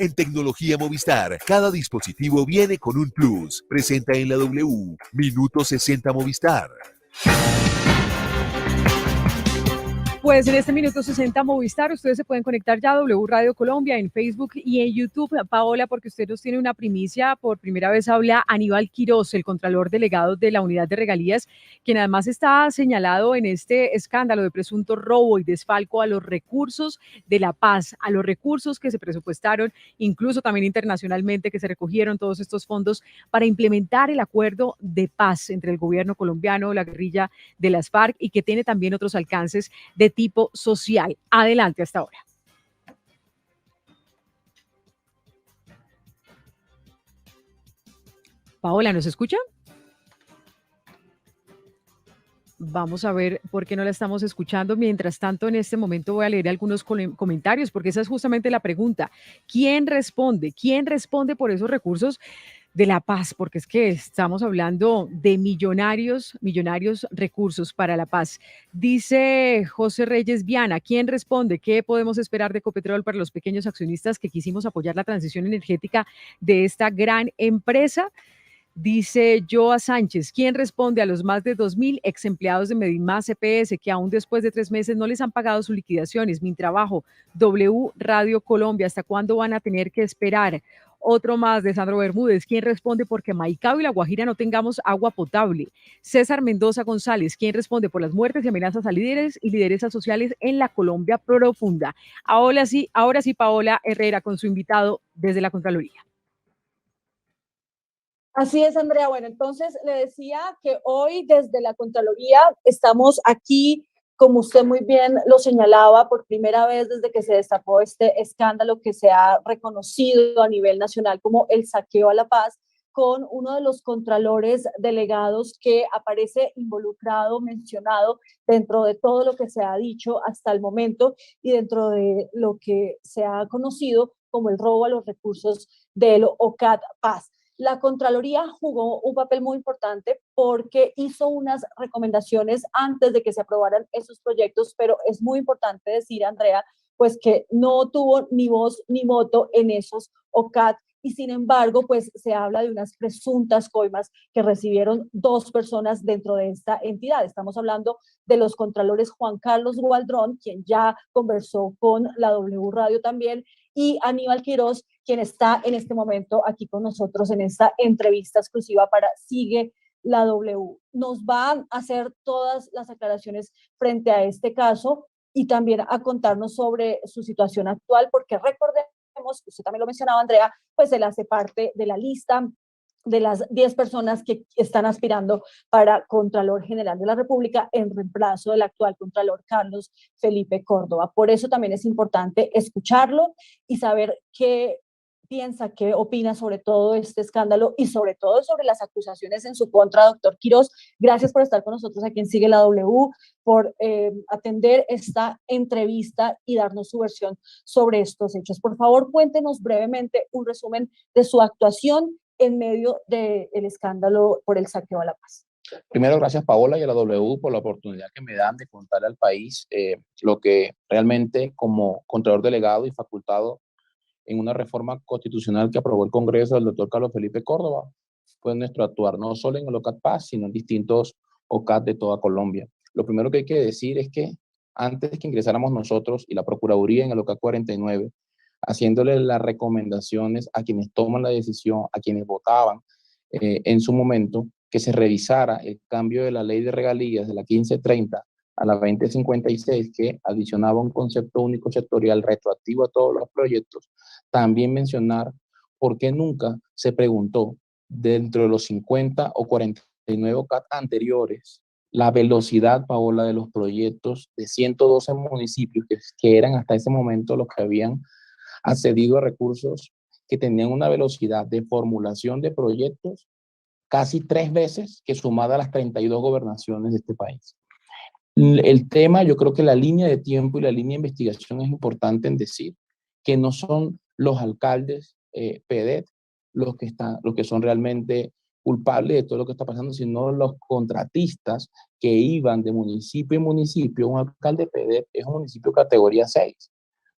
En Tecnología Movistar, cada dispositivo viene con un plus. Presenta en la W, Minuto 60 Movistar. Pues en este Minuto 60 Movistar, ustedes se pueden conectar ya a W Radio Colombia en Facebook y en YouTube. Paola, porque usted nos tiene una primicia, por primera vez habla Aníbal Quirós, el Contralor Delegado de la Unidad de Regalías, quien además está señalado en este escándalo de presunto robo y desfalco a los recursos de la paz, a los recursos que se presupuestaron, incluso también internacionalmente, que se recogieron todos estos fondos para implementar el acuerdo de paz entre el gobierno colombiano, la guerrilla de las FARC, y que tiene también otros alcances de tipo social. Adelante hasta ahora. Paola, ¿nos escucha? Vamos a ver por qué no la estamos escuchando. Mientras tanto, en este momento voy a leer algunos comentarios, porque esa es justamente la pregunta. ¿Quién responde? ¿Quién responde por esos recursos de la paz? Porque es que estamos hablando de millonarios recursos para la paz. Dice José Reyes Viana, ¿quién responde? ¿Qué podemos esperar de Ecopetrol para los pequeños accionistas que quisimos apoyar la transición energética de esta gran empresa? Dice Joa Sánchez, ¿quién responde a los más de 2.000 ex empleados de Medimás CPS que aún después de 3 meses no les han pagado sus liquidaciones? Mi trabajo, W Radio Colombia, ¿hasta cuándo van a tener que esperar? Otro más de Sandro Bermúdez, ¿quién responde porque Maicao y La Guajira no tengamos agua potable? César Mendoza González, ¿quién responde por las muertes y amenazas a líderes y lideresas sociales en la Colombia profunda? Ahora sí, Paola Herrera con su invitado desde la Contraloría. Así es, Andrea. Bueno, entonces le decía que hoy desde la Contraloría estamos aquí, como usted muy bien lo señalaba, por primera vez desde que se destapó este escándalo que se ha reconocido a nivel nacional como el saqueo a la paz, con uno de los contralores delegados que aparece involucrado, mencionado dentro de todo lo que se ha dicho hasta el momento y dentro de lo que se ha conocido como el robo a los recursos del OCAT Paz. La Contraloría jugó un papel muy importante porque hizo unas recomendaciones antes de que se aprobaran esos proyectos, pero es muy importante decir, Andrea, pues que no tuvo ni voz ni voto en esos OCAT y sin embargo, pues se habla de unas presuntas coimas que recibieron 2 personas dentro de esta entidad. Estamos hablando de los contralores Juan Carlos Gualdrón, quien ya conversó con la W Radio también, y Aníbal Quirós, quien está en este momento aquí con nosotros en esta entrevista exclusiva para Sigue la W. Nos va a hacer todas las aclaraciones frente a este caso y también a contarnos sobre su situación actual, porque recordemos, usted también lo mencionaba, Andrea, pues él hace parte de la lista de las 10 personas que están aspirando para Contralor General de la República en reemplazo del actual Contralor Carlos Felipe Córdoba. Por eso también es importante escucharlo y saber qué piensa, qué opina sobre todo este escándalo y sobre todo sobre las acusaciones en su contra, doctor Quirós. Gracias por estar con nosotros aquí en Sigue la W, por atender esta entrevista y darnos su versión sobre estos hechos. Por favor, cuéntenos brevemente un resumen de su actuación en medio del escándalo por el saqueo a la paz. Primero, gracias Paola y a la W por la oportunidad que me dan de contarle al país lo que realmente como Contralor Delegado y facultado en una reforma constitucional que aprobó el Congreso del doctor Carlos Felipe Córdoba fue nuestro actuar, no solo en el OCAT Paz, sino en distintos OCAT de toda Colombia. Lo primero que hay que decir es que antes de que ingresáramos nosotros y la Procuraduría en el OCAT 49, haciéndole las recomendaciones a quienes toman la decisión, a quienes votaban en su momento, que se revisara el cambio de la ley de regalías de la 1530 a la 2056, que adicionaba un concepto único sectorial retroactivo a todos los proyectos. También mencionar por qué nunca se preguntó dentro de los 50 o 49 OCAT anteriores la velocidad, Paola, de los proyectos de 112 municipios que eran hasta ese momento los que habían accedido a recursos que tenían una velocidad de formulación de proyectos casi 3 veces que sumada a las 32 gobernaciones de este país. El tema, yo creo que la línea de tiempo y la línea de investigación es importante en decir que no son los alcaldes PEDET los que son realmente culpables de todo lo que está pasando, sino los contratistas que iban de municipio en municipio. Un alcalde PEDET es un municipio categoría 6.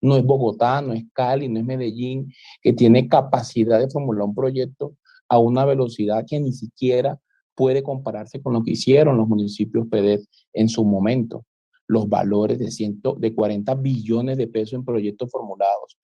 No es Bogotá, no es Cali, no es Medellín, que tiene capacidad de formular un proyecto a una velocidad que ni siquiera puede compararse con lo que hicieron los municipios PEDET en su momento. Los valores de 40 billones de pesos en proyectos formulados,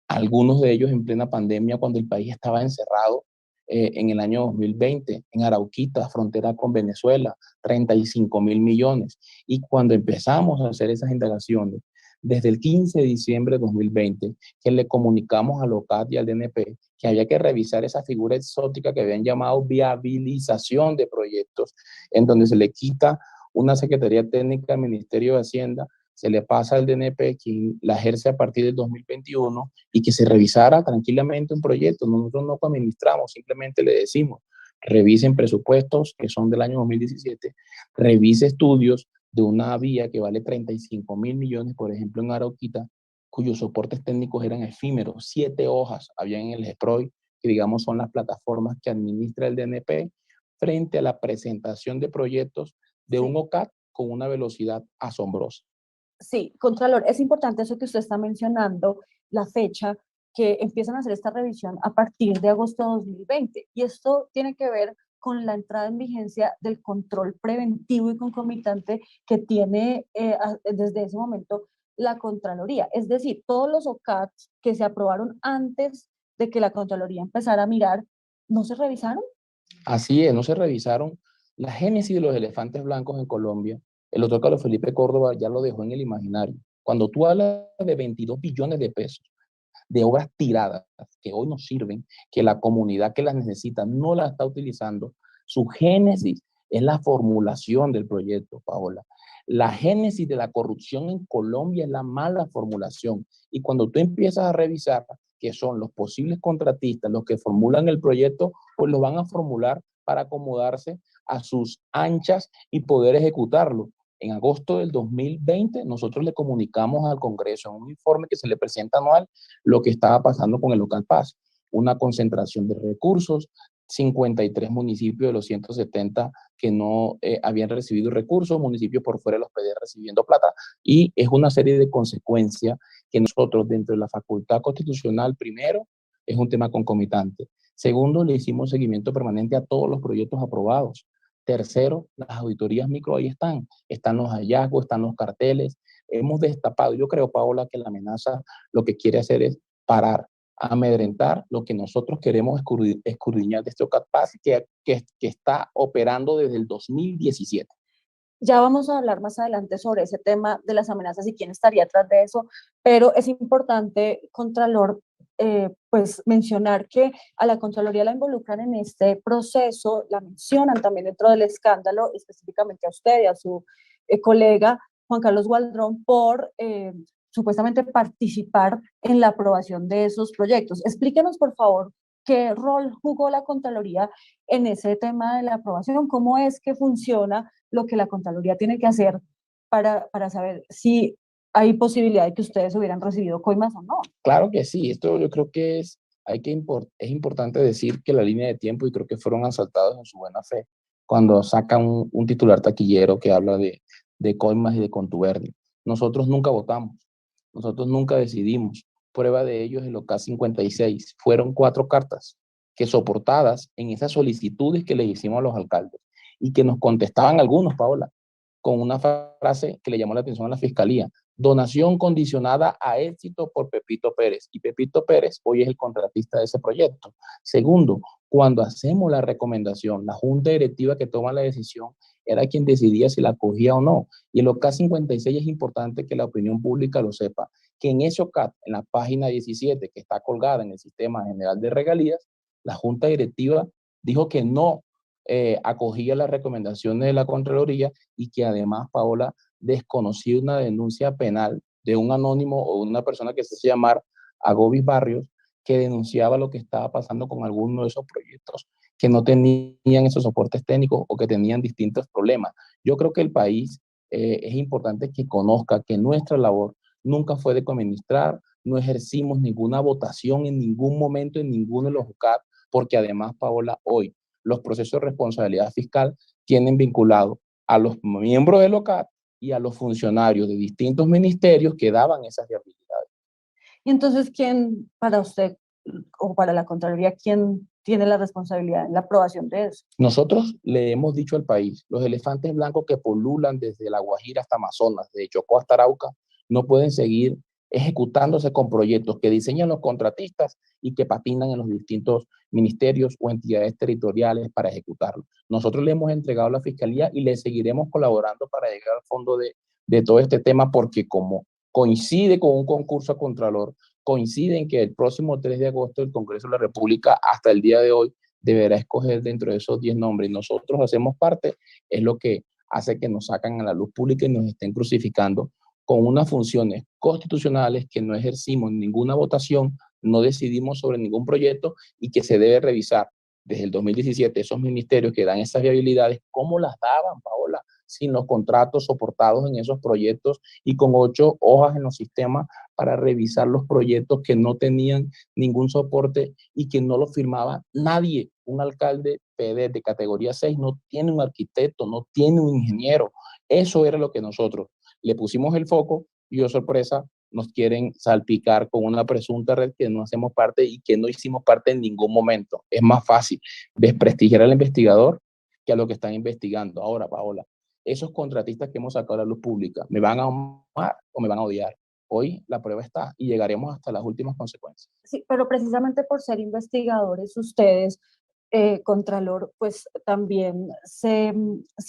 algunos de ellos en plena pandemia cuando el país estaba encerrado en el año 2020, en Arauquita, frontera con Venezuela, 35.000 millones. Y cuando empezamos a hacer esas indagaciones, desde el 15 de diciembre de 2020, que le comunicamos al OCAT y al DNP que había que revisar esa figura exótica que habían llamado viabilización de proyectos, en donde se le quita una Secretaría Técnica al Ministerio de Hacienda, se le pasa al DNP, quien la ejerce a partir del 2021, y que se revisara tranquilamente un proyecto. Nosotros no administramos, simplemente le decimos, revisen presupuestos que son del año 2017, revise estudios de una vía que vale 35.000 millones, por ejemplo en Arauquita, cuyos soportes técnicos eran efímeros, 7 hojas había en el SPROI, que digamos son las plataformas que administra el DNP, frente a la presentación de proyectos de un OCAT con una velocidad asombrosa. Sí, Contralor, es importante eso que usted está mencionando, la fecha que empiezan a hacer esta revisión a partir de agosto de 2020. Y esto tiene que ver con la entrada en vigencia del control preventivo y concomitante que tiene desde ese momento la Contraloría. Es decir, todos los OCATs que se aprobaron antes de que la Contraloría empezara a mirar, ¿no se revisaron? Así es, no se revisaron la génesis de los elefantes blancos en Colombia. El doctor Carlos Felipe Córdoba ya lo dejó en el imaginario. Cuando tú hablas de 22 billones de pesos de obras tiradas que hoy no sirven, que la comunidad que las necesita no las está utilizando, su génesis es la formulación del proyecto, Paola. La génesis de la corrupción en Colombia es la mala formulación. Y cuando tú empiezas a revisar que son los posibles contratistas los que formulan el proyecto, pues lo van a formular para acomodarse a sus anchas y poder ejecutarlo. En agosto del 2020, nosotros le comunicamos al Congreso en un informe que se le presenta anual lo que estaba pasando con el Local Paz. Una concentración de recursos, 53 municipios de los 170 que no habían recibido recursos, municipios por fuera de los PD recibiendo plata, y es una serie de consecuencias que nosotros dentro de la facultad constitucional, primero, es un tema concomitante. Segundo, le hicimos seguimiento permanente a todos los proyectos aprobados. Tercero, las auditorías micro ahí están los hallazgos, están los carteles. Hemos destapado, yo creo, Paola, que la amenaza lo que quiere hacer es parar, amedrentar lo que nosotros queremos escudriñar de este OCAT-PAS que está operando desde el 2017. Ya vamos a hablar más adelante sobre ese tema de las amenazas y quién estaría atrás de eso, pero es importante, Contralor, pues mencionar que a la Contraloría la involucran en este proceso, la mencionan también dentro del escándalo, específicamente a usted y a su colega Juan Carlos Gualdrón por supuestamente participar en la aprobación de esos proyectos. Explíquenos, por favor, qué rol jugó la Contraloría en ese tema de la aprobación, cómo es que funciona lo que la Contraloría tiene que hacer para saber si hay posibilidad de que ustedes hubieran recibido coimas o no. Claro que sí, esto yo creo que es importante decir que la línea de tiempo, y creo que fueron asaltados en su buena fe, cuando sacan un titular taquillero que habla de coimas y de contubernio. Nosotros nunca votamos, nosotros nunca decidimos. Prueba de ello es el OCAT 56. Fueron 4 cartas que soportadas en esas solicitudes que le hicimos a los alcaldes y que nos contestaban algunos, Paola, con una frase que le llamó la atención a la fiscalía: donación condicionada a éxito por Pepito Pérez. Y Pepito Pérez hoy es el contratista de ese proyecto. Segundo, cuando hacemos la recomendación, la junta directiva que toma la decisión era quien decidía si la acogía o no. Y el OCAT 56 es importante que la opinión pública lo sepa, que en ese OCAT, en la página 17, que está colgada en el Sistema General de Regalías, la junta directiva dijo que no acogía las recomendaciones de la Contraloría y que además, Paola, desconocía una denuncia penal de un anónimo o una persona que se hace llamar Agovis Barrios, que denunciaba lo que estaba pasando con algunos de esos proyectos que no tenían esos soportes técnicos o que tenían distintos problemas. Yo creo que el país es importante que conozca que nuestra labor nunca fue de coadministrar, no ejercimos ninguna votación en ningún momento en ninguno de los UCAP, porque además, Paola, hoy los procesos de responsabilidad fiscal tienen vinculado a los miembros del OCAP y a los funcionarios de distintos ministerios que daban esas viabilidades. Y entonces, ¿quién para usted o para la Contraloría, quién tiene la responsabilidad en la aprobación de eso? Nosotros le hemos dicho al país, los elefantes blancos que polulan desde La Guajira hasta Amazonas, de Chocó hasta Arauca, no pueden seguir ejecutándose con proyectos que diseñan los contratistas y que patinan en los distintos ministerios o entidades territoriales para ejecutarlo. Nosotros le hemos entregado a la Fiscalía y le seguiremos colaborando para llegar al fondo de todo este tema, porque como coincide con un concurso a Contralor, coincide en que el próximo 3 de agosto el Congreso de la República, hasta el día de hoy, deberá escoger dentro de esos 10 nombres y nosotros hacemos parte, es lo que hace que nos sacan a la luz pública y nos estén crucificando con unas funciones constitucionales que no ejercimos ninguna votación, no decidimos sobre ningún proyecto y que se debe revisar desde el 2017 esos ministerios que dan esas viabilidades, ¿cómo las daban, Paola? Sin los contratos soportados en esos proyectos y con 8 hojas en los sistemas para revisar los proyectos que no tenían ningún soporte y que no lo firmaba nadie. Un alcalde PD de categoría 6 no tiene un arquitecto, no tiene un ingeniero. Eso era lo que nosotros le pusimos el foco y, oh sorpresa, nos quieren salpicar con una presunta red que no hacemos parte y que no hicimos parte en ningún momento. Es más fácil desprestigiar al investigador que a lo que están investigando. Ahora, Paola, esos contratistas que hemos sacado a la luz pública, ¿me van a amar o me van a odiar? Hoy la prueba está y llegaremos hasta las últimas consecuencias. Sí, pero precisamente por ser investigadores ustedes, Contralor, pues también se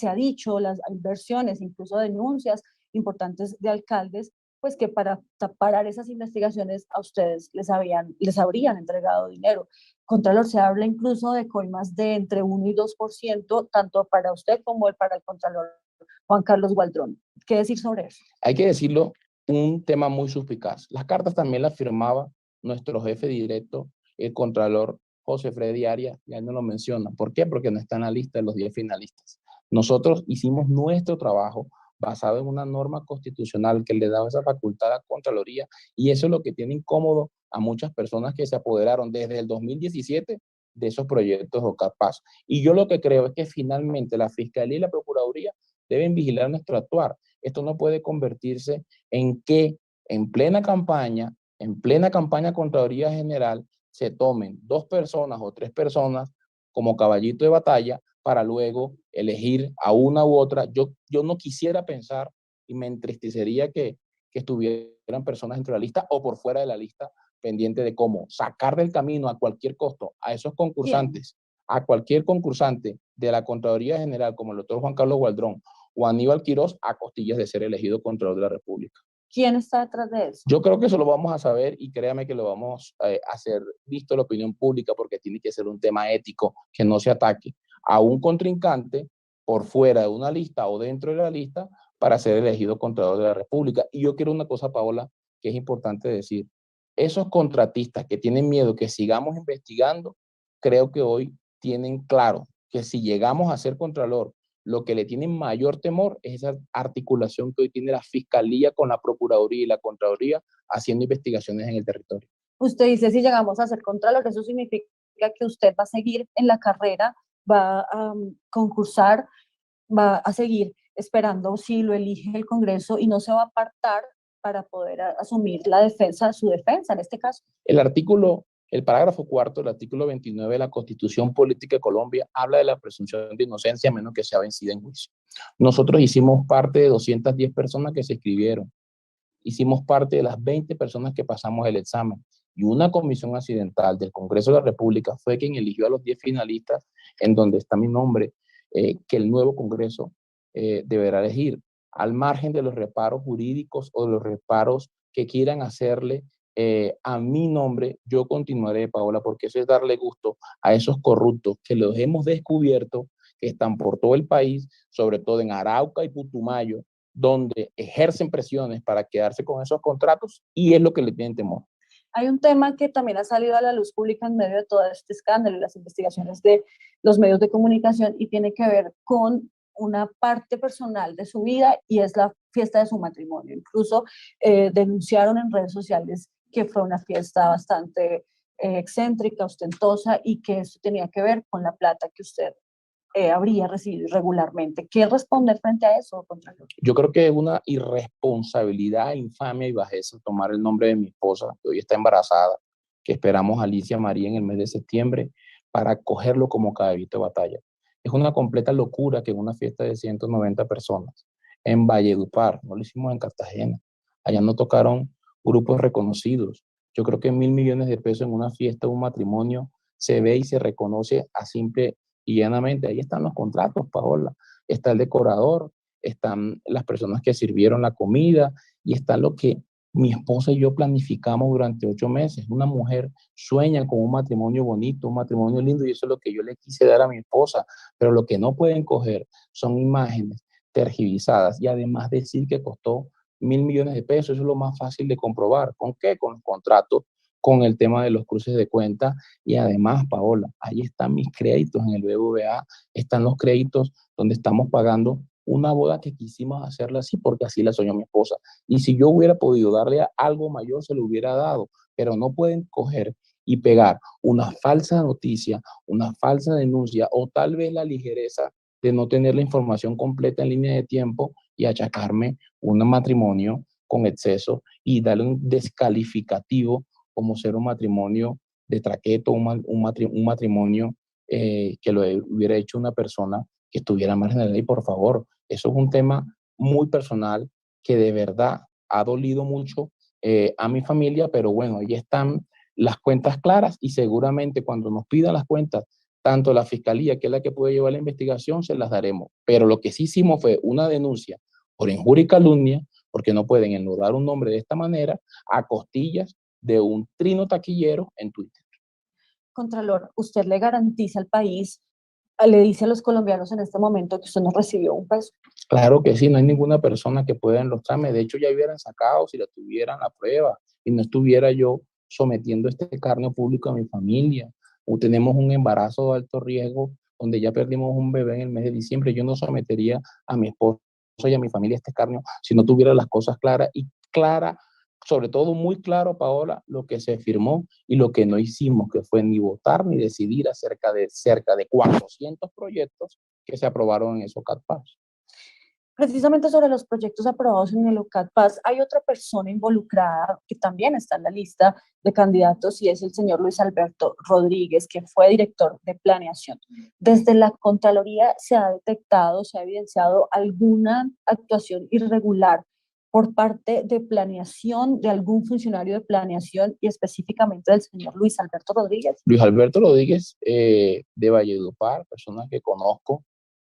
ha dicho, las versiones, incluso denuncias importantes de alcaldes, pues que para parar esas investigaciones a ustedes les habrían entregado dinero. Contralor, se habla incluso de coimas de entre 1 y 2%, tanto para usted como para el Contralor Juan Carlos Gualdrón. ¿Qué decir sobre eso? Hay que decirlo, un tema muy suspicaz. Las cartas también las firmaba nuestro jefe directo, el Contralor José Freddy Arias, ya no lo menciona. ¿Por qué? Porque no está en la lista de los 10 finalistas. Nosotros hicimos nuestro trabajo basado en una norma constitucional que le daba esa facultad a la Contraloría, y eso es lo que tiene incómodo a muchas personas que se apoderaron desde el 2017 de esos proyectos o capaz. Y yo lo que creo es que finalmente la Fiscalía y la Procuraduría deben vigilar nuestro actuar. Esto no puede convertirse en que en plena campaña Contraloría General, se tomen 2 personas o 3 personas como caballito de batalla para luego elegir a una u otra. Yo no quisiera pensar y me entristecería que estuvieran personas dentro de la lista o por fuera de la lista, pendiente de cómo sacar del camino a cualquier costo a esos concursantes, a cualquier concursante de la Contraloría General, como el doctor Juan Carlos Gualdrón o Aníbal Quirós, a costillas de ser elegido Contralor de la República. ¿Quién está detrás de eso? Yo creo que eso lo vamos a saber y créame que lo vamos a hacer visto en la opinión pública, porque tiene que ser un tema ético que no se ataque a un contrincante por fuera de una lista o dentro de la lista para ser elegido Contralor de la República. Y yo quiero una cosa, Paola, que es importante decir. Esos contratistas que tienen miedo que sigamos investigando, creo que hoy tienen claro que si llegamos a ser Contralor, lo que le tienen mayor temor es esa articulación que hoy tiene la Fiscalía con la Procuraduría y la Contraloría haciendo investigaciones en el territorio. Usted dice, si llegamos a ser Contralor, eso significa que usted va a seguir en la carrera, va a concursar, va a seguir esperando si lo elige el Congreso y no se va a apartar para poder asumir la defensa, su defensa en este caso. El parágrafo 4 del artículo 29 de la Constitución Política de Colombia habla de la presunción de inocencia a menos que sea vencida en juicio. Nosotros hicimos parte de 210 personas que se inscribieron, hicimos parte de las 20 personas que pasamos el examen, y una comisión accidental del Congreso de la República fue quien eligió a los 10 finalistas, en donde está mi nombre, que el nuevo Congreso deberá elegir, al margen de los reparos jurídicos o de los reparos que quieran hacerle a mi nombre. Yo continuaré, Paola, porque eso es darle gusto a esos corruptos que los hemos descubierto, que están por todo el país, sobre todo en Arauca y Putumayo, donde ejercen presiones para quedarse con esos contratos, y es lo que le tienen temor. Hay un tema que también ha salido a la luz pública en medio de todo este escándalo y las investigaciones de los medios de comunicación, y tiene que ver con una parte personal de su vida, y es la fiesta de su matrimonio. Incluso denunciaron en redes sociales que fue una fiesta bastante excéntrica, ostentosa, y que eso tenía que ver con la plata que usted habría recibido irregularmente. ¿Qué responder frente a eso, Contralor? Yo creo que es una irresponsabilidad, infamia y bajeza tomar el nombre de mi esposa, que hoy está embarazada, que esperamos a Alicia María en el mes de septiembre, para cogerlo como caballito de batalla. Es una completa locura que en una fiesta de 190 personas, en Valledupar, no lo hicimos en Cartagena, allá no tocaron grupos reconocidos. Yo creo que 1.000 millones de pesos en una fiesta, un matrimonio, se ve y se reconoce a simple y llanamente. Ahí están los contratos, Paola. Está el decorador, están las personas que sirvieron la comida y está lo que mi esposa y yo planificamos durante 8 meses. Una mujer sueña con un matrimonio bonito, un matrimonio lindo, y eso es lo que yo le quise dar a mi esposa, pero lo que no pueden coger son imágenes tergiversadas y además decir que costó 1.000 millones de pesos. Eso es lo más fácil de comprobar. ¿Con qué? Con los contratos, con el tema de los cruces de cuenta y además, Paola, ahí están mis créditos en el BBVA, están los créditos donde estamos pagando una boda que quisimos hacerla así porque así la soñó mi esposa. Y si yo hubiera podido darle algo mayor, se lo hubiera dado, pero no pueden coger y pegar una falsa noticia, una falsa denuncia o tal vez la ligereza de no tener la información completa en línea de tiempo y achacarme un matrimonio con exceso y darle un descalificativo como ser un matrimonio de traqueto, un matrimonio que lo hubiera hecho una persona que estuviera margen de la ley. Por favor, eso es un tema muy personal que de verdad ha dolido mucho a mi familia, pero bueno, ahí están las cuentas claras y seguramente cuando nos pidan las cuentas, tanto la fiscalía, que es la que puede llevar la investigación, se las daremos. Pero lo que sí hicimos fue una denuncia por injuria y calumnia, porque no pueden enlodar un nombre de esta manera a costillas de un trino taquillero en Twitter. Contralor, ¿usted le garantiza al país, le dice a los colombianos en este momento que usted no recibió un peso? Claro que sí, no hay ninguna persona que pueda enlostrarme. De hecho, ya hubieran sacado si la tuvieran la prueba y no estuviera yo sometiendo este escarnio público a mi familia. O tenemos un embarazo de alto riesgo donde ya perdimos un bebé en el mes de diciembre. Yo no sometería a mi esposo y a mi familia a este escarnio si no tuviera las cosas claras y clara, sobre todo muy claro, Paola, lo que se firmó y lo que no hicimos, que fue ni votar ni decidir acerca de cerca de 400 proyectos que se aprobaron en esos CATPAS. Precisamente sobre los proyectos aprobados en el OCAT-PAS, hay otra persona involucrada que también está en la lista de candidatos y es el señor Luis Alberto Rodríguez, que fue director de planeación. Desde la Contraloría se ha detectado, se ha evidenciado alguna actuación irregular por parte de planeación, de algún funcionario de planeación y específicamente del señor Luis Alberto Rodríguez. Luis Alberto Rodríguez de Valledupar, persona que conozco,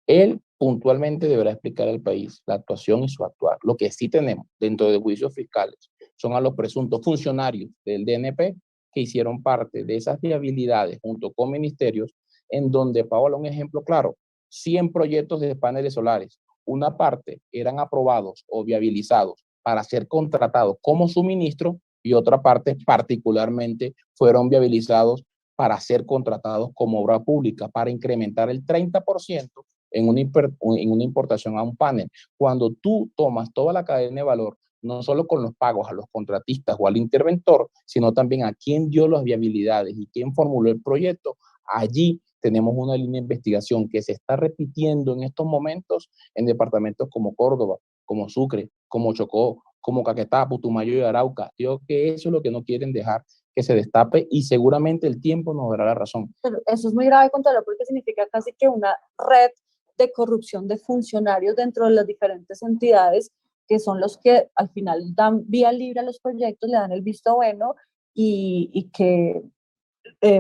él puntualmente deberá explicar al país la actuación y su actuar. Lo que sí tenemos dentro de juicios fiscales son a los presuntos funcionarios del DNP que hicieron parte de esas viabilidades junto con ministerios en donde, Paola, un ejemplo claro, 100 proyectos de paneles solares, una parte eran aprobados o viabilizados para ser contratados como suministro y otra parte particularmente fueron viabilizados para ser contratados como obra pública, para incrementar el 30% en una importación a un panel. Cuando tú tomas toda la cadena de valor, no solo con los pagos a los contratistas o al interventor, sino también a quién dio las viabilidades y quién formuló el proyecto, allí tenemos una línea de investigación que se está repitiendo en estos momentos en departamentos como Córdoba, como Sucre, como Chocó, como Caquetá, Putumayo y Arauca. Creo que eso es lo que no quieren dejar que se destape y seguramente el tiempo nos dará la razón. Pero eso es muy grave, Contralor, porque significa casi que una red de corrupción de funcionarios dentro de las diferentes entidades que son los que al final dan vía libre a los proyectos, le dan el visto bueno y que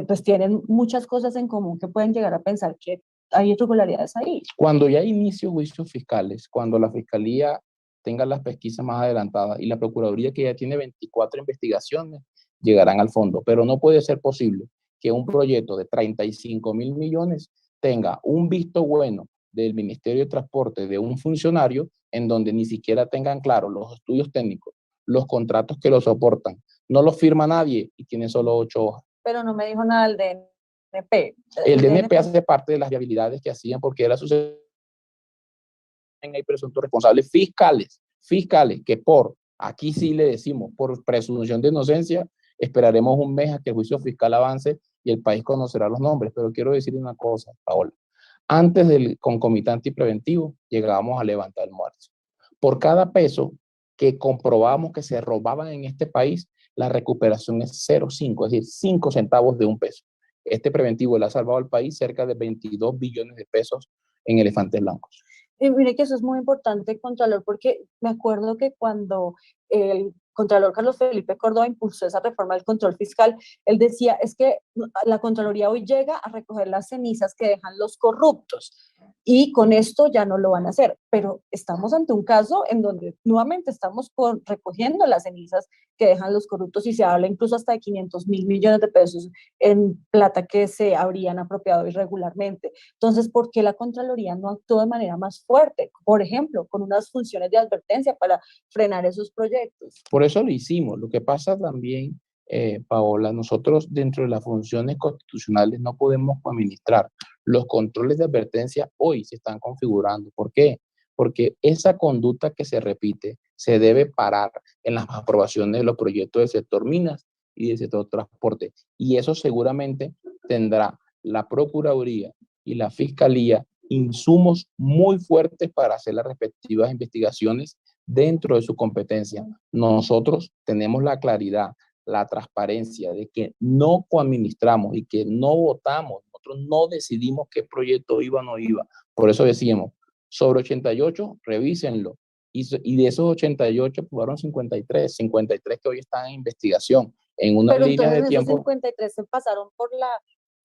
pues tienen muchas cosas en común que pueden llegar a pensar que hay irregularidades ahí. Cuando ya inicio juicios fiscales, cuando la Fiscalía tenga las pesquisas más adelantadas y la Procuraduría, que ya tiene 24 investigaciones, llegarán al fondo. Pero no puede ser posible que un proyecto de 35.000 millones tenga un visto bueno del Ministerio de Transporte de un funcionario en donde ni siquiera tengan claro los estudios técnicos, los contratos que lo soportan. No los firma nadie y tiene solo 8 hojas. Pero no me dijo nada del DNP. El DNP hace parte de las viabilidades que hacían porque era su hay presuntos responsables fiscales que aquí sí le decimos, por presunción de inocencia, esperaremos un mes a que el juicio fiscal avance y el país conocerá los nombres. Pero quiero decir una cosa, Paola, Antes del concomitante y preventivo, llegábamos a levantar el almuerzo. Por cada peso que comprobamos que se robaban en este país, la recuperación es 0,5, es decir, 5 centavos de un peso. Este preventivo le ha salvado al país cerca de 22 billones de pesos en elefantes blancos. Mire que eso es muy importante, Contralor, porque me acuerdo que cuando el Contralor Carlos Felipe Córdoba impulsó esa reforma del control fiscal, él decía, es que la Contraloría hoy llega a recoger las cenizas que dejan los corruptos y con esto ya no lo van a hacer, pero estamos ante un caso en donde nuevamente estamos recogiendo las cenizas que dejan los corruptos y se habla incluso hasta de 500.000 millones de pesos en plata que se habrían apropiado irregularmente. Entonces, ¿por qué la Contraloría no actuó de manera más fuerte? Por ejemplo, con unas funciones de advertencia para frenar esos proyectos. Por eso lo hicimos. Lo que pasa también, Paola, nosotros dentro de las funciones constitucionales no podemos administrar. Los controles de advertencia hoy se están configurando. ¿Por qué? Porque esa conducta que se repite se debe parar en las aprobaciones de los proyectos del sector minas y del sector transporte. Y eso seguramente tendrá la Procuraduría y la Fiscalía insumos muy fuertes para hacer las respectivas investigaciones dentro de su competencia. Nosotros tenemos la claridad, la transparencia de que no coadministramos y que no votamos, nosotros no decidimos qué proyecto iba o no iba. Por eso decíamos, sobre 88, revísenlo. Y de esos 88 fueron 53 que hoy están en investigación, en una Pero línea entonces de esos tiempo. 53 se pasaron por la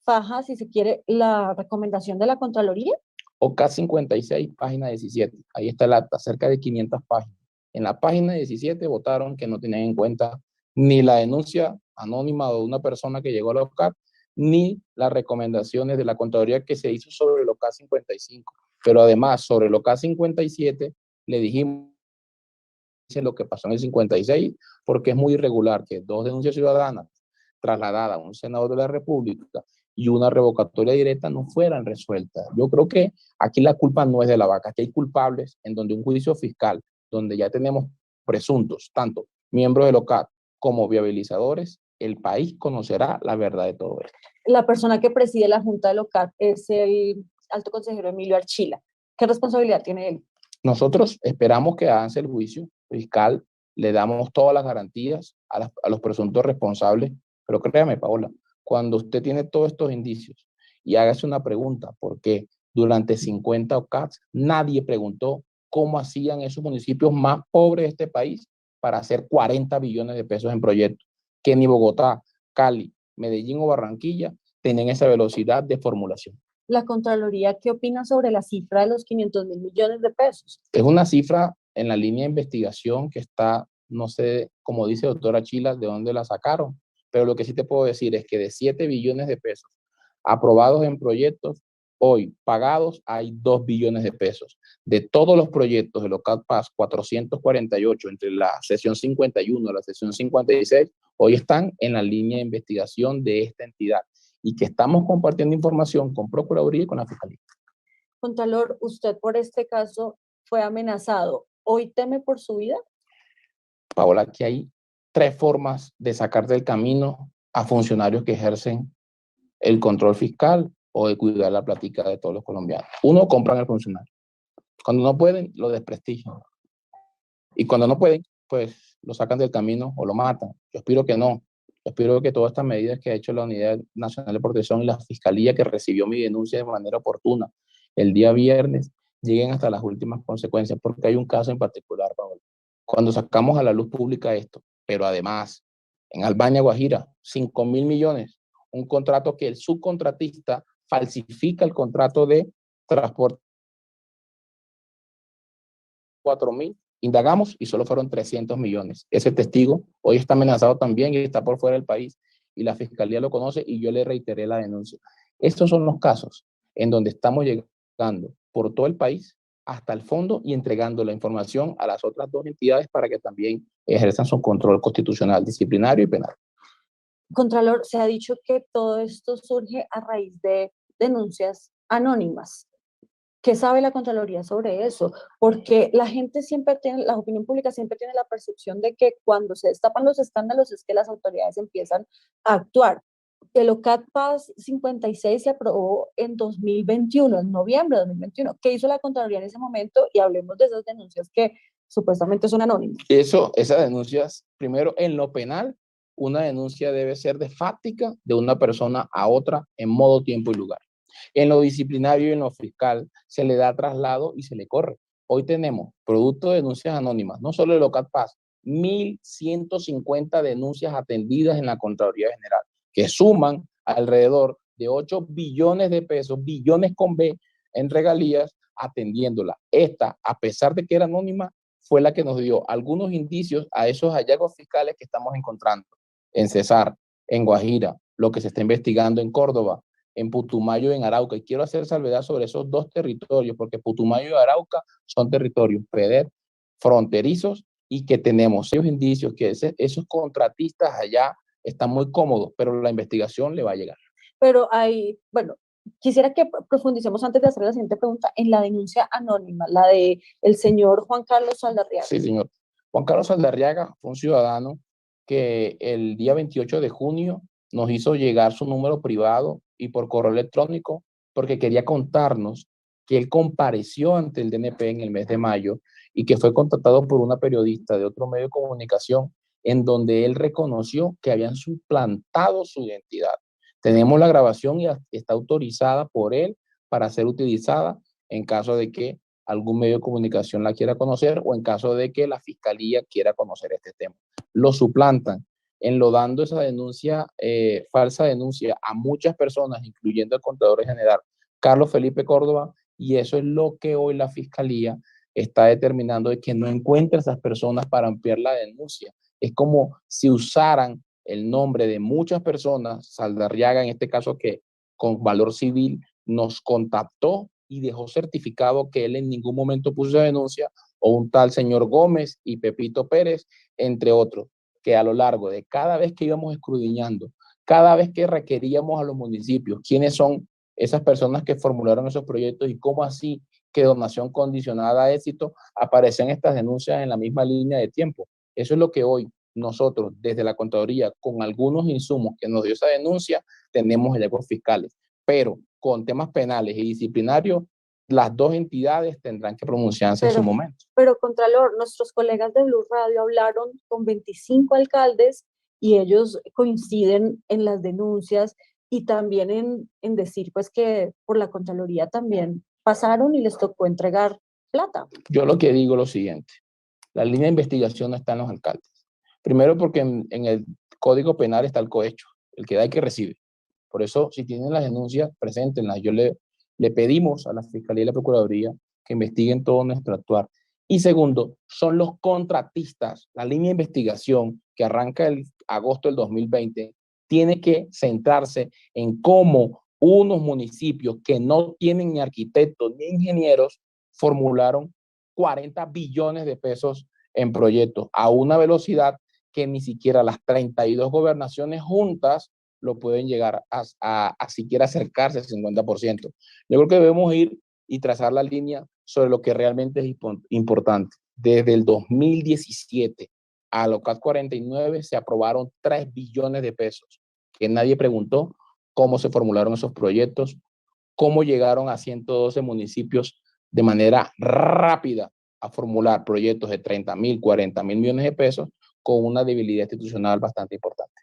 faja, si se quiere, la recomendación de la Contraloría. OCAT 56, página 17. Ahí está el acta, cerca de 500 páginas. En la página 17 votaron que no tenían en cuenta ni la denuncia anónima de una persona que llegó a la OCAT, ni las recomendaciones de la Contraloría que se hizo sobre el OCAT 55. Pero además, sobre el OCAT 57, le dijimos lo que pasó en el 56, porque es muy irregular que 2 denuncias ciudadanas trasladadas a un senador de la República y una revocatoria directa no fueran resueltas. Yo creo que aquí la culpa no es de la vaca, aquí hay culpables en donde un juicio fiscal, donde ya tenemos presuntos, tanto miembros del OCAT como viabilizadores, el país conocerá la verdad de todo esto. La persona que preside la Junta del OCAT es el alto consejero Emilio Archila. ¿Qué responsabilidad tiene él? Nosotros esperamos que avance el juicio fiscal, le damos todas las garantías a los presuntos responsables, pero créame, Paola, cuando usted tiene todos estos indicios y hágase una pregunta, ¿por qué durante 50 OCATs nadie preguntó cómo hacían esos municipios más pobres de este país para hacer 40 billones de pesos en proyectos? Que ni Bogotá, Cali, Medellín o Barranquilla tenían esa velocidad de formulación. La Contraloría, ¿qué opina sobre la cifra de los 500.000 millones de pesos? Es una cifra en la línea de investigación que está, no sé, como dice doctora Chila, de dónde la sacaron, pero lo que sí te puedo decir es que de 7 billones de pesos aprobados en proyectos, hoy pagados hay 2 billones de pesos. De todos los proyectos de Local Paz 448, entre la sesión 51 y la sesión 56, hoy están en la línea de investigación de esta entidad y que estamos compartiendo información con Procuraduría y con la Fiscalía. Contralor, usted por este caso fue amenazado. ¿Hoy teme por su vida? Paola, aquí hay 3 formas de sacar del camino a funcionarios que ejercen el control fiscal o de cuidar la plática de todos los colombianos. Uno, compran al funcionario. Cuando no pueden, lo desprestigian. Y cuando no pueden, pues lo sacan del camino o lo matan. Yo espero que no. Yo espero que todas estas medidas que ha hecho la Unidad Nacional de Protección y la Fiscalía, que recibió mi denuncia de manera oportuna el día viernes, lleguen hasta las últimas consecuencias, porque hay un caso en particular, Paola. Cuando sacamos a la luz pública esto, pero además, en Albania, Guajira, 5.000 millones, un contrato que el subcontratista falsifica el contrato de transporte 4.000, indagamos y solo fueron 300 millones. Ese testigo hoy está amenazado también y está por fuera del país y la fiscalía lo conoce y yo le reiteré la denuncia. Estos son los casos en donde estamos llegando por todo el país hasta el fondo y entregando la información a las otras 2 entidades para que también ejerzan su control constitucional, disciplinario y penal. Contralor, se ha dicho que todo esto surge a raíz de denuncias anónimas. ¿Qué sabe la Contraloría sobre eso? Porque la gente siempre tiene, la opinión pública siempre tiene la percepción de que cuando se destapan los escándalos es que las autoridades empiezan a actuar. El OCAT PAS 56 se aprobó en 2021, en noviembre de 2021. ¿Qué hizo la Contraloría en ese momento? Y hablemos de esas denuncias que supuestamente son anónimas. Esas denuncias, primero, en lo penal, una denuncia debe ser de fáctica de una persona a otra en modo, tiempo y lugar. En lo disciplinario y en lo fiscal se le da traslado y se le corre. Hoy tenemos, producto de denuncias anónimas, no solo el OCAT PAS, 1.150 denuncias atendidas en la Contraloría General, que suman alrededor de 8 billones de pesos, billones con B, en regalías, atendiéndola. Esta, a pesar de que era anónima, fue la que nos dio algunos indicios a esos hallazgos fiscales que estamos encontrando en Cesar, en Guajira, lo que se está investigando en Córdoba, en Putumayo y en Arauca. Y quiero hacer salvedad sobre esos dos territorios, porque Putumayo y Arauca son territorios fronterizos y que tenemos esos indicios que esos contratistas allá están muy cómodos, pero la investigación le va a llegar. Pero hay, bueno, quisiera que profundicemos antes de hacer la siguiente pregunta en la denuncia anónima, la de el señor Juan Carlos Saldarriaga. Sí, señor. Juan Carlos Saldarriaga fue un ciudadano que el día 28 de junio nos hizo llegar su número privado y por correo electrónico porque quería contarnos que él compareció ante el DNP en el mes de mayo y que fue contactado por una periodista de otro medio de comunicación en donde él reconoció que habían suplantado su identidad. Tenemos la grabación y está autorizada por él para ser utilizada en caso de que algún medio de comunicación la quiera conocer o en caso de que la fiscalía quiera conocer este tema. Lo suplantan, enlodando esa denuncia, falsa denuncia a muchas personas, incluyendo al Contralor General Carlos Felipe Córdoba, y eso es lo que hoy la fiscalía está determinando de que no encuentra esas personas para ampliar la denuncia. Es como si usaran el nombre de muchas personas, Saldarriaga en este caso que con valor civil nos contactó y dejó certificado que él en ningún momento puso esa denuncia, o un tal señor Gómez y Pepito Pérez, entre otros, que a lo largo de cada vez que íbamos escudriñando, cada vez que requeríamos a los municipios, quiénes son esas personas que formularon esos proyectos y cómo así que donación condicionada a éxito, aparecen estas denuncias en la misma línea de tiempo. Eso es lo que hoy nosotros, desde la Contraloría, con algunos insumos que nos dio esa denuncia, tenemos hallazgos fiscales. Pero con temas penales y disciplinarios, las dos entidades tendrán que pronunciarse en su momento. Pero, Contralor, nuestros colegas de Blue Radio hablaron con 25 alcaldes y ellos coinciden en las denuncias y también en decir pues que por la Contraloría también pasaron y les tocó entregar plata. Yo lo que digo es lo siguiente, la línea de investigación no está en los alcaldes. Primero porque en el Código Penal está el cohecho, el que da y que recibe. Por eso, si tienen las denuncias, preséntenlas. Le pedimos a la Fiscalía y la Procuraduría que investiguen todo nuestro actuar. Y segundo, son los contratistas. La línea de investigación que arranca el agosto del 2020 tiene que centrarse en cómo unos municipios que no tienen ni arquitectos ni ingenieros formularon 40 billones de pesos en proyectos a una velocidad que ni siquiera las 32 gobernaciones juntas lo pueden llegar a siquiera acercarse al 50%. Yo creo que debemos ir y trazar la línea sobre lo que realmente es importante. Desde el 2017 a LOCAT 49 se aprobaron 3 billones de pesos, que nadie preguntó cómo se formularon esos proyectos, cómo llegaron a 112 municipios de manera rápida a formular proyectos de 30.000, 40.000 millones de pesos con una debilidad institucional bastante importante.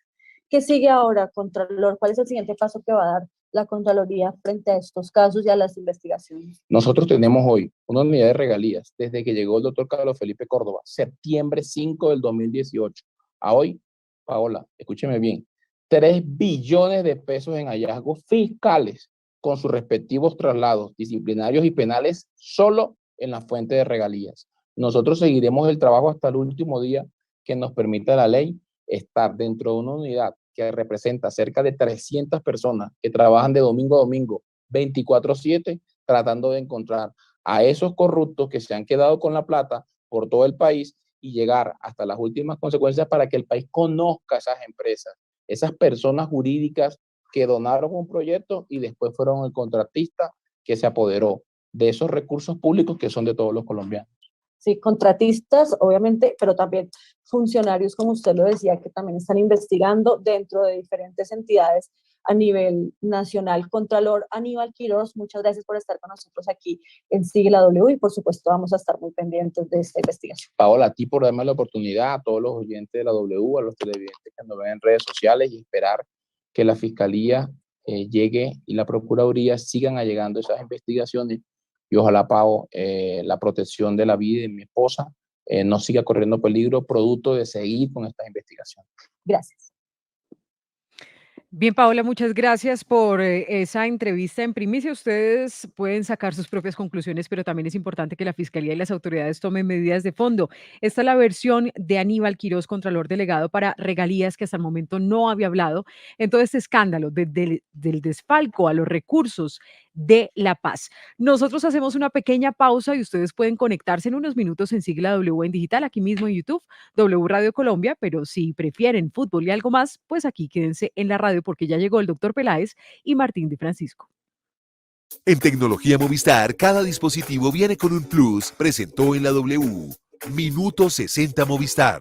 ¿Qué sigue ahora, Contralor? ¿Cuál es el siguiente paso que va a dar la Contraloría frente a estos casos y a las investigaciones? Nosotros tenemos hoy una unidad de regalías desde que llegó el doctor Carlos Felipe Córdoba, septiembre 5 del 2018. A hoy, Paola, escúcheme bien, 3 billones de pesos en hallazgos fiscales con sus respectivos traslados disciplinarios y penales solo en la fuente de regalías. Nosotros seguiremos el trabajo hasta el último día que nos permita la ley estar dentro de una unidad que representa cerca de 300 personas que trabajan de domingo a domingo, 24/7, tratando de encontrar a esos corruptos que se han quedado con la plata por todo el país y llegar hasta las últimas consecuencias para que el país conozca esas empresas, esas personas jurídicas que donaron un proyecto y después fueron el contratista que se apoderó de esos recursos públicos que son de todos los colombianos. Sí, contratistas, obviamente, pero también funcionarios, como usted lo decía, que también están investigando dentro de diferentes entidades a nivel nacional. Contralor Aníbal Quirós, muchas gracias por estar con nosotros aquí en Sigue la W y por supuesto vamos a estar muy pendientes de esta investigación. Paola, a ti por darme la oportunidad, a todos los oyentes de la W, a los televidentes que nos ven en redes sociales y esperar que la Fiscalía llegue y la Procuraduría sigan allegando esas investigaciones y ojalá, Pao, la protección de la vida de mi esposa no siga corriendo peligro producto de seguir con estas investigaciones. Gracias. Bien, Paola, muchas gracias por esa entrevista en primicia. Ustedes pueden sacar sus propias conclusiones, pero también es importante que la Fiscalía y las autoridades tomen medidas de fondo. Esta es la versión de Aníbal Quirós, Contralor Delegado para Regalías, que hasta el momento no había hablado en todo este escándalo del desfalco a los recursos de La Paz. Nosotros hacemos una pequeña pausa y ustedes pueden conectarse en unos minutos en Sigla W en digital, aquí mismo en YouTube, W Radio Colombia, pero si prefieren fútbol y algo más, pues aquí quédense en la radio porque ya llegó el doctor Peláez y Martín de Francisco. En Tecnología Movistar, cada dispositivo viene con un plus. Presentó en la W. Minuto 60 Movistar.